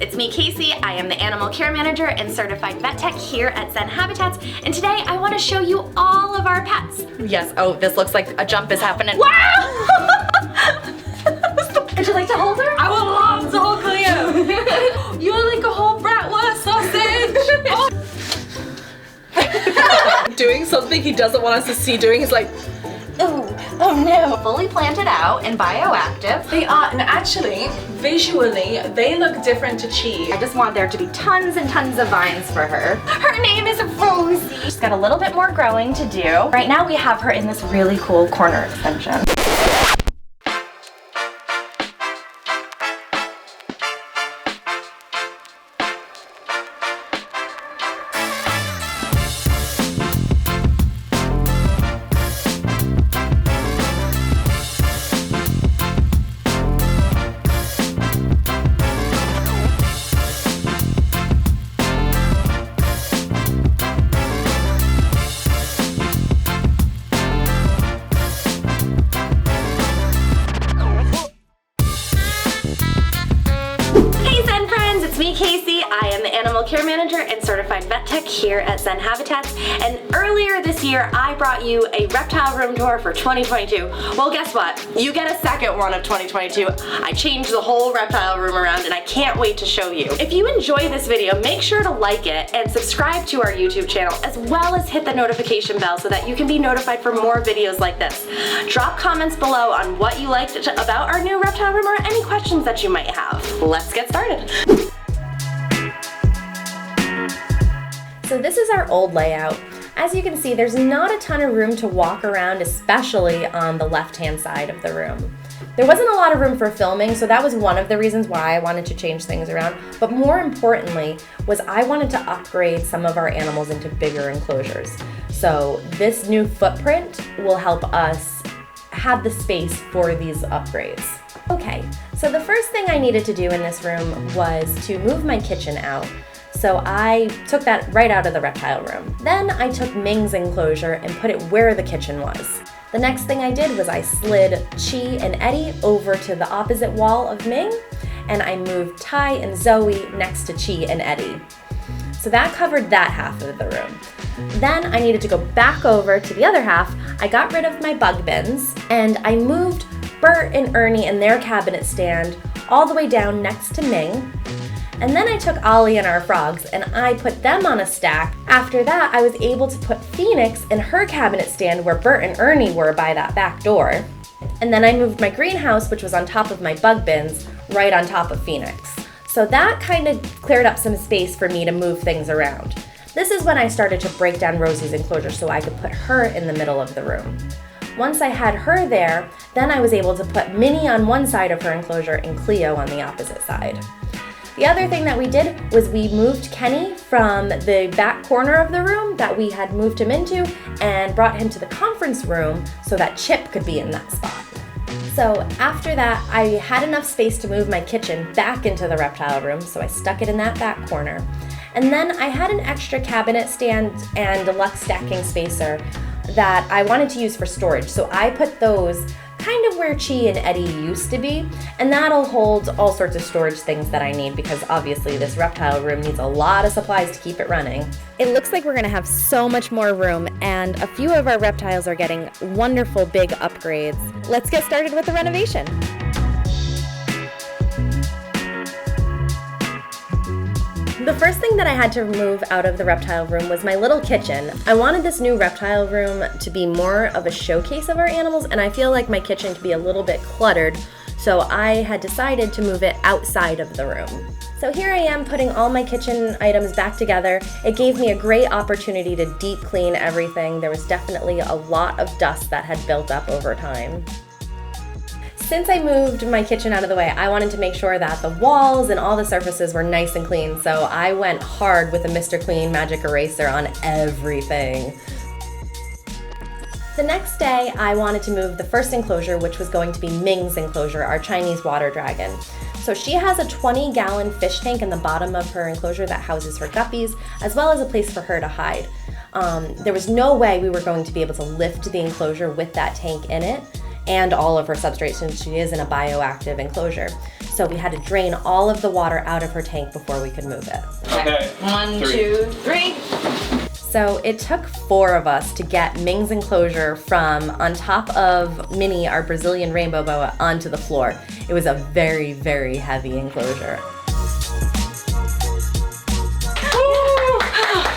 it's me Kasey. I am the Animal Care Manager and Certified Vet Tech here at Zen Habitats, and today I want to show you all of our pets. Yes, oh, this looks like a jump is happening. Wow! Would you like to hold her? I would love to hold Cleo. You're like a whole bratwurst sausage. Doing something he doesn't want us to see doing is like, Oh no. Fully planted out and bioactive. they are, and actually, visually, they look different to Chi. I just want there to be tons and tons of vines for her. Her name is Rosie. She's got a little bit more growing to do. Right now we have her in this really cool corner extension. Me, Kasey. I am the Animal Care Manager and Certified Vet Tech here at Zen Habitats, and earlier this year I brought you a reptile room tour for 2022. Well, guess what? You get a second one of 2022. I changed the whole reptile room around and I can't wait to show you. If you enjoy this video, make sure to like it and subscribe to our YouTube channel, as well as hit the notification bell so that you can be notified for more videos like this. Drop comments below on what you liked about our new reptile room or any questions that you might have. Let's get started. So this is our old layout. As you can see, there's not a ton of room to walk around, especially on the left-hand side of the room. There wasn't a lot of room for filming, so that was one of the reasons why I wanted to change things around. But more importantly, was I wanted to upgrade some of our animals into bigger enclosures. So this new footprint will help us have the space for these upgrades. Okay, so the first thing I needed to do in this room was to move my kitchen out. So I took that right out of the reptile room. Then I took Ming's enclosure and put it where the kitchen was. The next thing I did was I slid Chi and Eddie over to the opposite wall of Ming, and I moved Ty and Zoe next to Chi and Eddie. So that covered that half of the room. Then I needed to go back over to the other half. I got rid of my bug bins, and I moved Bert and Ernie and their cabinet stand all the way down next to Ming. And then I took Ollie and our frogs and I put them on a stack. After that, I was able to put Phoenix in her cabinet stand where Bert and Ernie were by that back door. And then I moved my greenhouse, which was on top of my bug bins, right on top of Phoenix. So that kind of cleared up some space for me to move things around. This is when I started to break down Rosie's enclosure so I could put her in the middle of the room. Once I had her there, then I was able to put Minnie on one side of her enclosure and Cleo on the opposite side. The other thing that we did was we moved Kenny from the back corner of the room that we had moved him into and brought him to the conference room so that Chip could be in that spot. So after that, I had enough space to move my kitchen back into the reptile room, so I stuck it in that back corner. And then I had an extra cabinet stand and deluxe stacking spacer that I wanted to use for storage, so I put those kind of where Chi and Eddie used to be, and that'll hold all sorts of storage things that I need because obviously this reptile room needs a lot of supplies to keep it running. It looks like we're gonna have so much more room, and a few of our reptiles are getting wonderful big upgrades. Let's get started with the renovation. The first thing that I had to remove out of the reptile room was my little kitchen. I wanted this new reptile room to be more of a showcase of our animals, and I feel like my kitchen could be a little bit cluttered, so I had decided to move it outside of the room. So here I am putting all my kitchen items back together. It gave me a great opportunity to deep clean everything. There was definitely a lot of dust that had built up over time. Since I moved my kitchen out of the way, I wanted to make sure that the walls and all the surfaces were nice and clean, so I went hard with a Mr. Clean magic eraser on everything. The next day, I wanted to move the first enclosure, which was going to be Ming's enclosure, our Chinese water dragon. So she has a 20-gallon fish tank in the bottom of her enclosure that houses her guppies, as well as a place for her to hide. There was no way we were going to be able to lift the enclosure with that tank in it and all of her substrates, since she is in a bioactive enclosure. So so we had to drain all of the water out of her tank before we could move it. Okay. 1, 2, 3. So it took 4 of us to get Ming's enclosure from on top of Minnie, our Brazilian rainbow boa, onto the floor. It was a very, very heavy enclosure.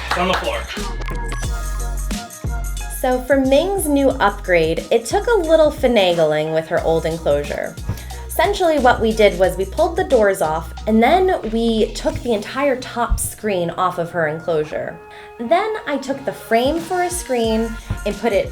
It's on the floor. So for Ming's new upgrade, it took a little finagling with her old enclosure. Essentially what we did was we pulled the doors off and then we took the entire top screen off of her enclosure. Then I took the frame for a screen and put it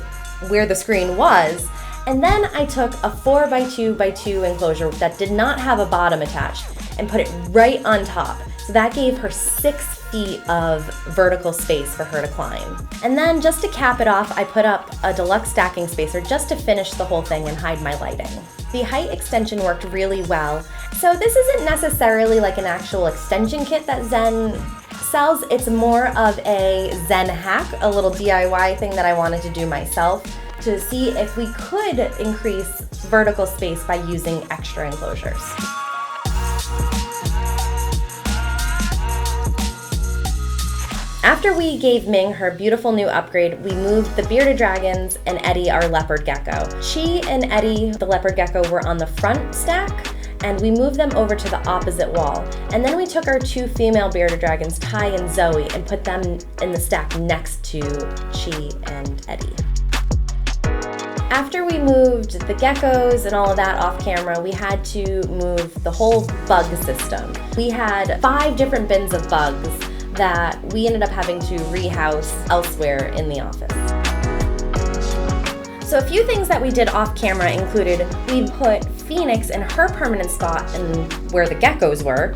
where the screen was, and then I took a 4x2x2 enclosure that did not have a bottom attached and put it right on top. So that gave her 6 feet of vertical space for her to climb. And then just to cap it off, I put up a deluxe stacking spacer just to finish the whole thing and hide my lighting. The height extension worked really well. So this isn't necessarily like an actual extension kit that Zen sells. It's more of a Zen hack, a little DIY thing that I wanted to do myself to see if we could increase vertical space by using extra enclosures. After we gave Ming her beautiful new upgrade, we moved the bearded dragons and Eddie, our leopard gecko. She and Eddie, the leopard gecko, were on the front stack, and we moved them over to the opposite wall. And then we took our 2 female bearded dragons, Ty and Zoe, and put them in the stack next to Chi and Eddie. After we moved the geckos and all of that off camera, we had to move the whole bug system. We had 5 different bins of bugs that we ended up having to rehouse elsewhere in the office. So a few things that we did off camera included we put Phoenix in her permanent spot and where the geckos were.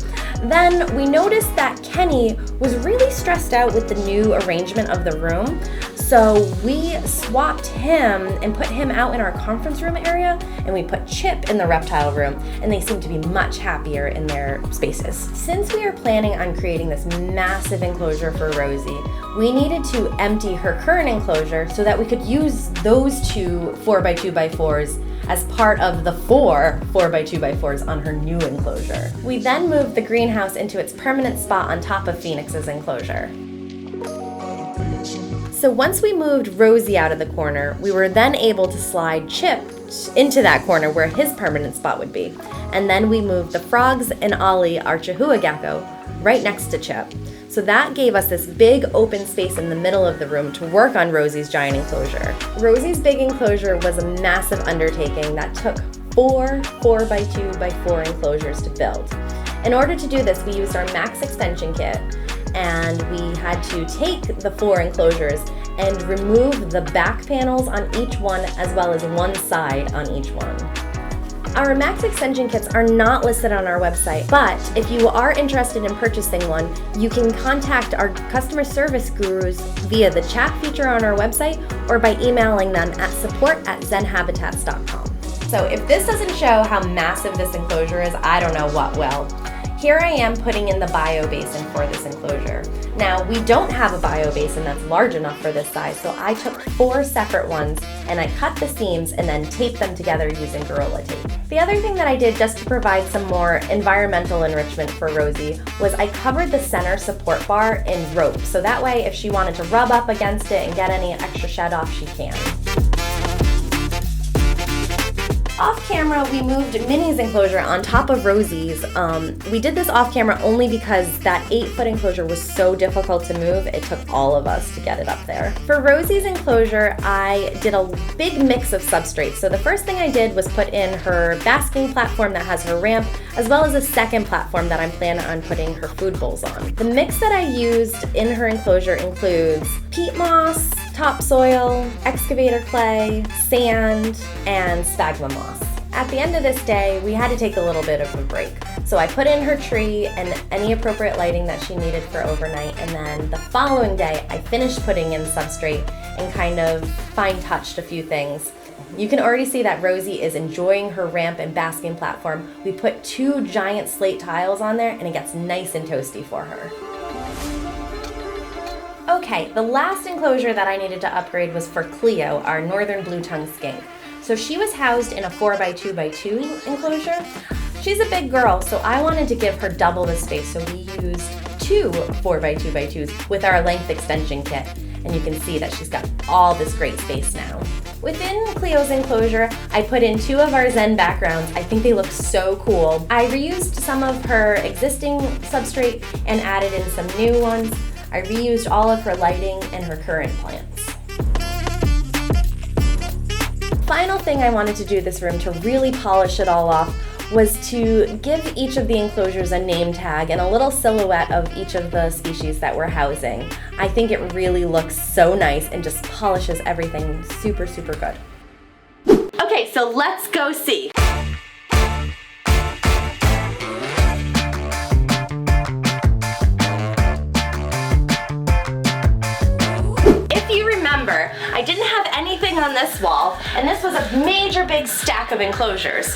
Then we noticed that Kenny was really stressed out with the new arrangement of the room. So we swapped him and put him out in our conference room area, and we put Chip in the reptile room, and they seem to be much happier in their spaces. Since we are planning on creating this massive enclosure for Rosie, we needed to empty her current enclosure so that we could use those 2 4x2x4s as part of the 4 4x2x4s on her new enclosure. We then moved the greenhouse into its permanent spot on top of Phoenix's enclosure. So once we moved Rosie out of the corner, we were then able to slide Chip into that corner where his permanent spot would be. And then we moved the frogs and Ollie, our Chihuahua gecko, right next to Chip. So that gave us this big open space in the middle of the room to work on Rosie's giant enclosure. Rosie's big enclosure was a massive undertaking that took 4 4x2x4 enclosures to build. In order to do this, we used our max extension kit, and we had to take the 4 enclosures and remove the back panels on each one as well as one side on each one. Our max extension kits are not listed on our website, but if you are interested in purchasing one, you can contact our customer service gurus via the chat feature on our website or by emailing them at support@zenhabitats.com. So if this doesn't show how massive this enclosure is, I don't know what will. Here I am putting in the bio basin for this enclosure. Now, we don't have a bio basin that's large enough for this size, so I took 4 separate ones and I cut the seams and then taped them together using Gorilla Tape. The other thing that I did just to provide some more environmental enrichment for Rosie was I covered the center support bar in rope, so that way if she wanted to rub up against it and get any extra shed off, she can. Off camera, we moved Minnie's enclosure on top of Rosie's. We did this off camera only because that 8-foot enclosure was so difficult to move, it took all of us to get it up there. For Rosie's enclosure, I did a big mix of substrates. So the first thing I did was put in her basking platform that has her ramp, as well as a second platform that I'm planning on putting her food bowls on. The mix that I used in her enclosure includes peat moss, topsoil, excavator clay, sand, and sphagnum moss. At the end of this day, we had to take a little bit of a break. So I put in her tree and any appropriate lighting that she needed for overnight, and then the following day, I finished putting in substrate and kind of fine-touched a few things. You can already see that Rosie is enjoying her ramp and basking platform. We put 2 giant slate tiles on there, and it gets nice and toasty for her. Okay, the last enclosure that I needed to upgrade was for Cleo, our northern blue-tongued skink. So she was housed in a 4x2x2 enclosure. She's a big girl, so I wanted to give her double the space, so we used 2 4x2x2s with our length extension kit. And you can see that she's got all this great space now. Within Cleo's enclosure, I put in 2 of our Zen backgrounds. I think they look so cool. I reused some of her existing substrate and added in some new ones. I reused all of her lighting and her current plants. Final thing I wanted to do this room to really polish it all off was to give each of the enclosures a name tag and a little silhouette of each of the species that we're housing. I think it really looks so nice and just polishes everything super, super good. Okay, so let's go see. I didn't have anything on this wall, and this was a major big stack of enclosures.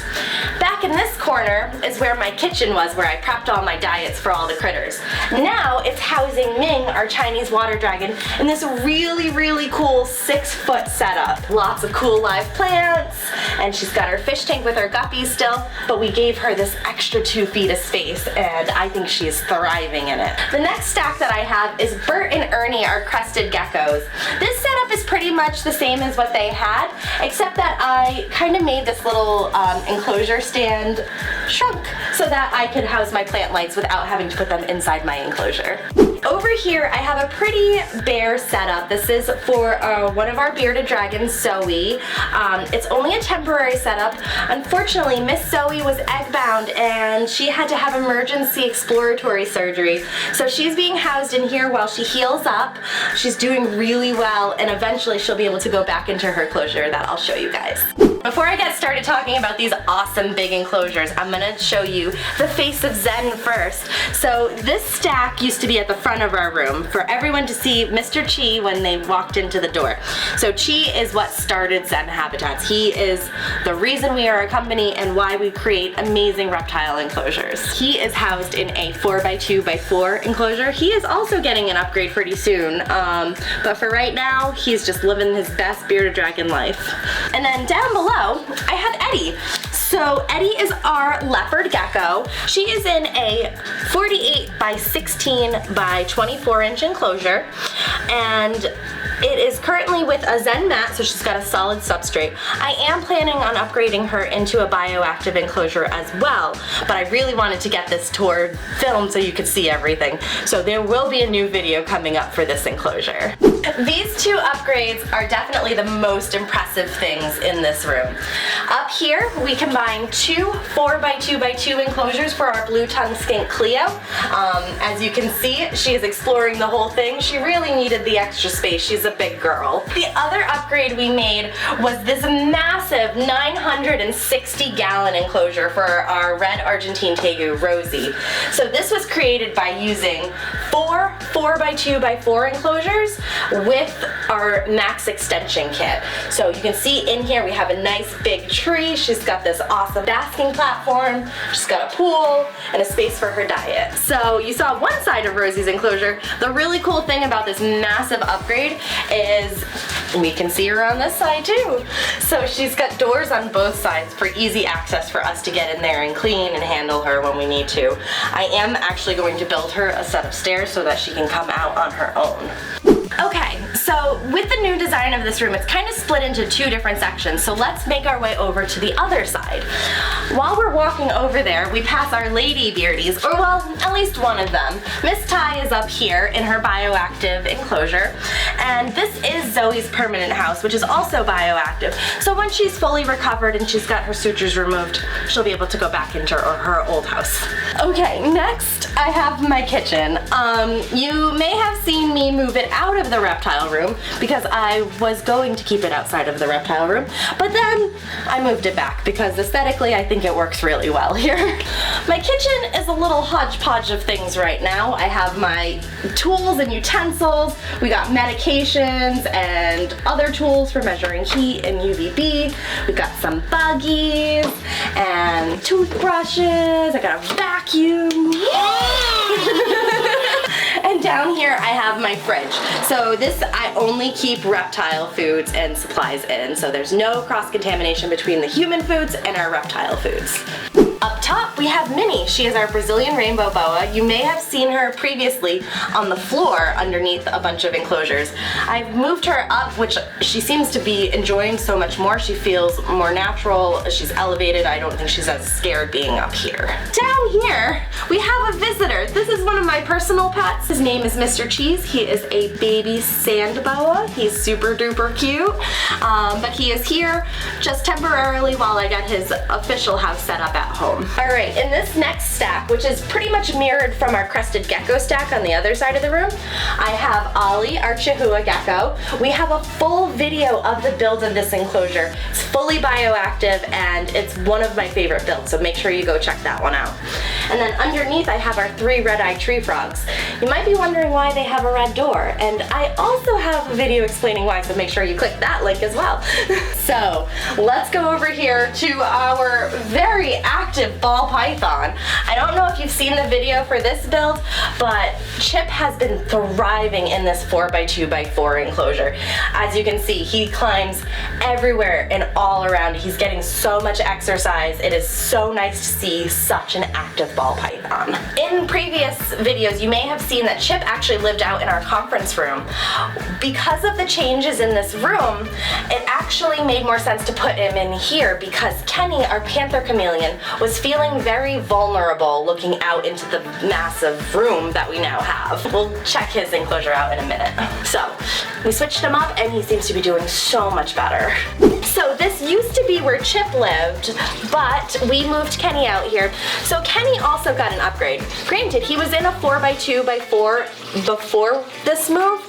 Back in this corner is where my kitchen was, where I prepped all my diets for all the critters. Now it's housing Ming, our Chinese water dragon, in this really, really cool 6-foot setup. Lots of cool live plants, and she's got her fish tank with her guppies still, but we gave her this extra 2 feet of space, and I think she's thriving in it. The next stack that I have is Bert and Ernie, our crested geckos. This setup is pretty much the same as what they had, except that I kind of made this little enclosure stand shrunk so that I could house my plant lights without having to put them inside my enclosure. Over here I have a pretty bare setup. This is for one of our bearded dragons, Zoe. It's only a temporary setup. Unfortunately, Miss Zoe was egg-bound and she had to have emergency exploratory surgery. So she's being housed in here while she heals up. She's doing really well, and eventually she'll be able to go back into her closure that I'll show you guys. Before I get started talking about these awesome big enclosures, I'm gonna show you the face of Zen first. So this stack used to be at the front of our room for everyone to see Mr. Chi when they walked into the door. So Chi is what started Zen Habitats. He is the reason we are a company and why we create amazing reptile enclosures. He is housed in a 4x2x4 enclosure. He is also getting an upgrade pretty soon, but for right now, he's just living his best bearded dragon life. And then down below, I have Eddie. So Eddie is our leopard gecko. She is in a 48 by 16 by 24 inch enclosure, and it is currently with a Zen mat, so she's got a solid substrate. I am planning on upgrading her into a bioactive enclosure as well, but I really wanted to get this tour filmed so you could see everything. So there will be a new video coming up for this enclosure. These 2 upgrades are definitely the most impressive things in this room. Up here, we combine 2 4x2x2 enclosures for our Blue-Tongued Skink Cleo. As you can see, she is exploring the whole thing. She really needed the extra space. She's a big girl. The other upgrade we made was this massive 960 gallon enclosure for our Red-Argentine Tegu, Rosie. So this was created by using 4 4x2x4 enclosures with our max extension kit. So you can see in here we have a nice big tree. She's got this awesome basking platform. She's got a pool and a space for her diet. So you saw one side of Rosie's enclosure. The really cool thing about this massive upgrade is we can see her on this side too. So she's got doors on both sides for easy access for us to get in there and clean and handle her when we need to. I am actually going to build her a set of stairs so that she can come out on her own. Okay, so with the new design of this room, it's kind of split into 2 different sections, so let's make our way over to the other side. While we're walking over there, we pass our lady beardies, or well, at least one of them. Miss Ty is up here in her bioactive enclosure, and this is Zoe's permanent house, which is also bioactive. So when she's fully recovered and she's got her sutures removed, she'll be able to go back into her old house. Okay, next I have my kitchen. You may have seen me move it out of the reptile room because I was going to keep it outside of the reptile room, but then I moved it back because aesthetically I think it works really well here. My kitchen is a little hodgepodge of things right now. I have my tools and utensils. We got medications and other tools for measuring heat and UVB. We got some buggies and toothbrushes. I got a vacuum. And down here I have my fridge. So this, I only keep reptile foods and supplies in, so there's no cross-contamination between the human foods and our reptile foods. Up top, we have Minnie. She is our Brazilian rainbow boa. You may have seen her previously on the floor underneath a bunch of enclosures. I've moved her up, which she seems to be enjoying so much more. She feels more natural. She's elevated. I don't think she's as scared being up here. Down here, we have a visitor. This is one of my personal pets. His name is Mr. Cheese. He is a baby sand boa. He's super duper cute, but he is here just temporarily while I get his official house set up at home. All right, in this next stack, which is pretty much mirrored from our crested gecko stack on the other side of the room, I have Ollie, our Chihuahua gecko. We have a full video of the build of this enclosure. It's fully bioactive and it's one of my favorite builds, so make sure you go check that one out. And then underneath I have our 3 red-eye tree frogs. You might be wondering why they have a red door, and I also have a video explaining why, so make sure you click that link as well. So let's go over here to our very active ball python. I don't know if you've seen the video for this build, but Chip has been thriving in this 4x2x4 enclosure. As you can see, he climbs everywhere and all around. He's getting so much exercise. It is so nice to see such an active ball python. In previous videos, you may have seen that Chip actually lived out in our conference room. Because of the changes in this room, it actually made more sense to put him in here because Kenny, our panther chameleon, was feeling very vulnerable looking out into the massive room that we now have. We'll check his enclosure out in a minute. So we switched him up and he seems to be doing so much better. So this used to be where Chip lived, but we moved Kenny out here. So Kenny also got an upgrade. Granted, he was in a 4x2x4 before this move,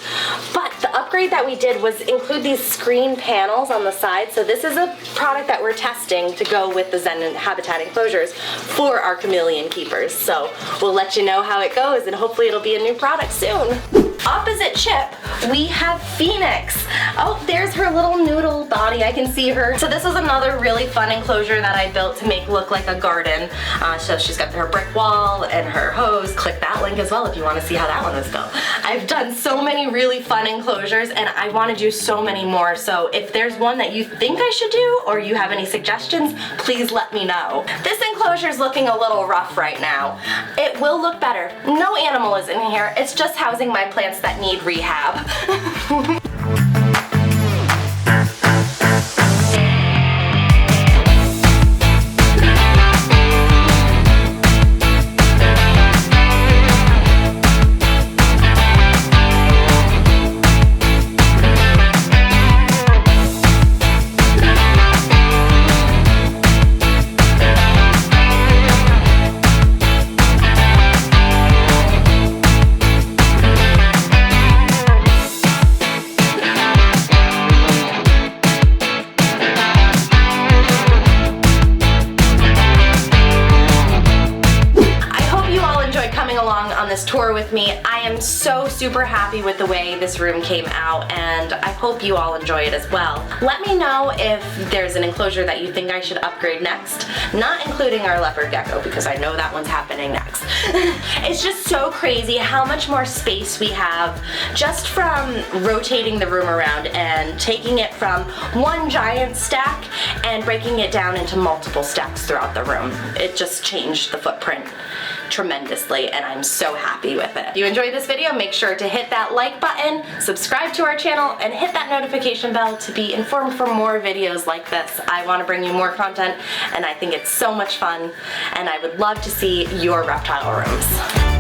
but the upgrade that we did was include these screen panels on the side. So this is a product that we're testing to go with the Zen habitat enclosures for our chameleon keepers. So we'll let you know how it goes and hopefully it'll be a new product soon. Opposite Chip, we have Phoenix. Oh, there's her little noodle body. I can see her. So this was another really fun enclosure that I built to make look like a garden. So she's got her brick wall and her hose. Click that link as well if you want to see how that one was built. I've done so many really fun enclosures and I want to do so many more. So if there's one that you think I should do or you have any suggestions, please let me know. This enclosure is looking a little rough right now. It will look better. No animal is in here. It's just housing my plants that need rehab. On this tour with me. I am so super happy with the way this room came out and I hope you all enjoy it as well. Let me know if there's an enclosure that you think I should upgrade next, not including our leopard gecko because I know that one's happening next. It's just so crazy how much more space we have just from rotating the room around and taking it from one giant stack and breaking it down into multiple stacks throughout the room. It just changed the footprint tremendously and I'm so happy with it. If you enjoyed this video, make sure to hit that like button, subscribe to our channel, and hit that notification bell to be informed for more videos like this. I want to bring you more content and I think it's so much fun and I would love to see your reptile rooms.